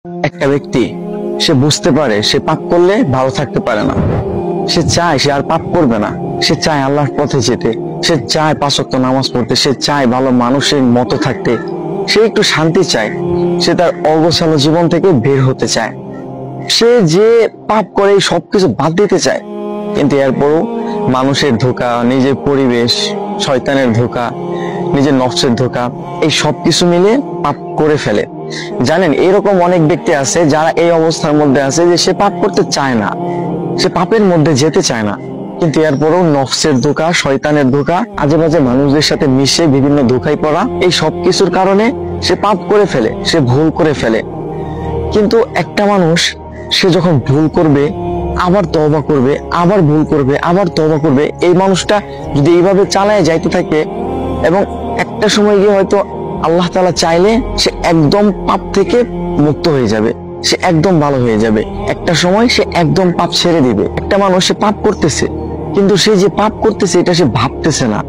একটা ব্যক্তি সে বুঝতে পারে সে পাপ করলে ভালো থাকতে পারে না, সে চায় সে আর পাপ করবে না, সে চায় আল্লাহর পথে যেতে, সে চায় 5 ওয়াক্ত নামাজ পড়তে, সে চায় ভালো মানুষের মতো থাকতে, সে একটু শান্তি চায়, সে তার অগোছালো জীবন থেকে বের হতে চায়, সে যে পাপ করে সবকিছু বাদ দিতে চায়, কিন্তু এরপরও মানুষের ধোঁকা, নিজের পরিবেশ, শয়তানের ধোঁকা, নিজের নফসের ধোঁকা, এই সবকিছু মিলে পাপ করে ফেলে। জানেন, এরকম অনেক ব্যক্তি আছে যারা এই অবস্থার মধ্যে আছে যে সে পাপ করতে চায় না, সে পাপের মধ্যে যেতে চায় না, কিন্তু এরপরও নফসের ধোঁকা, শয়তানের ধোঁকা, আজে বাজে মানুষদের সাথে মিশে বিভিন্ন ধোঁকায় পড়া, এই সবকিছুর কারণে সে পাপ করে ফেলে, সে ভুল করে ফেলে। কিন্তু একটা মানুষ সে যখন ভুল করবে, আবার তওবা করবে, আবার ভুল করবে, আবার তওবা করবে, এই মানুষটা যদি এইভাবে চালায় যাইতে থাকে এবং একটা সময় গিয়ে হয়তো আল্লাহ তাআলা চাইলে সে একদম পাপ থেকে মুক্ত হয়ে যাবে, সে একদম ভালো হয়ে যাবে, একটা সময় সে একদম পাপ ছেড়ে দিবে। একটা মানুষ সে পাপ করতেছে, কিন্তু সে যে পাপ করতেছে এটা সে ভাবতেছে না,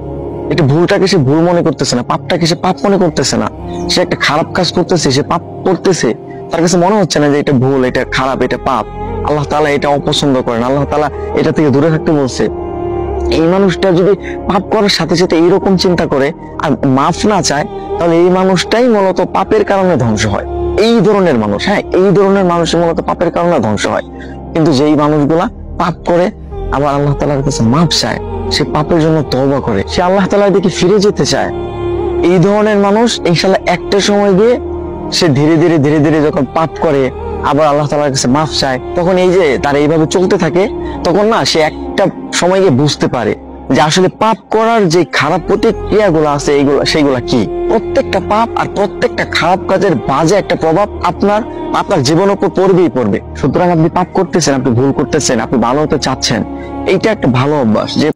এটা ভুলটাকে সে ভুল মনে করতেছে না, পাপটাকে সে পাপ মনে করতেছে না, সে একটা খারাপ কাজ করতেছে, সে পাপ করতেছে, তার কাছে মনে হচ্ছে না যে এটা ভুল, এটা খারাপ, এটা পাপ, আল্লাহ তাআলা এটা অপছন্দ করেন, আল্লাহ তাআলা এটা থেকে দূরে থাকতে বলছে। এই মানুষটা যদি পাপ করার সাথে সাথে এইরকম চিন্তা করে আর মাফ না চায়, তাহলে এই মানুষটাই মূলত পাপের কারণে ধ্বংস হয়। এই ধরনের মানুষ, হ্যাঁ, এই ধরনের মানুষ মূলত পাপের কারণে ধ্বংস হয়। কিন্তু যেই মানুষগুলা পাপ করে আবার আল্লাহ তাআলার কাছে মাফ চায়, সে পাপের জন্য তওবা করে, সে আল্লাহ তাআলার দিকে ফিরে যেতে চায়, এই ধরনের মানুষ ইনশাআল্লাহ একটা সময় গিয়ে সে ধীরে ধীরে ধীরে ধীরে যখন পাপ করে আবার আল্লাহ তাআলার কাছে মাফ চায়, তখন এই যে তার এইভাবে চলতে থাকে, তখন না সে একটা সময় গিয়ে বুঝতে পারে যে আসলে পাপ করার যে খারাপ প্রতিক্রিয়াগুলো আছে সেগুলা কি। প্রত্যেকটা পাপ আর প্রত্যেকটা খারাপ কাজের বাজে একটা প্রভাব আপনার জীবনের উপর পড়বেই পড়বে। সুতরাং আপনি পাপ করতেছেন, আপনি ভুল করতেছেন, আপনি ভালো হতে চাচ্ছেন, এইটা একটা ভালো অভ্যাস যে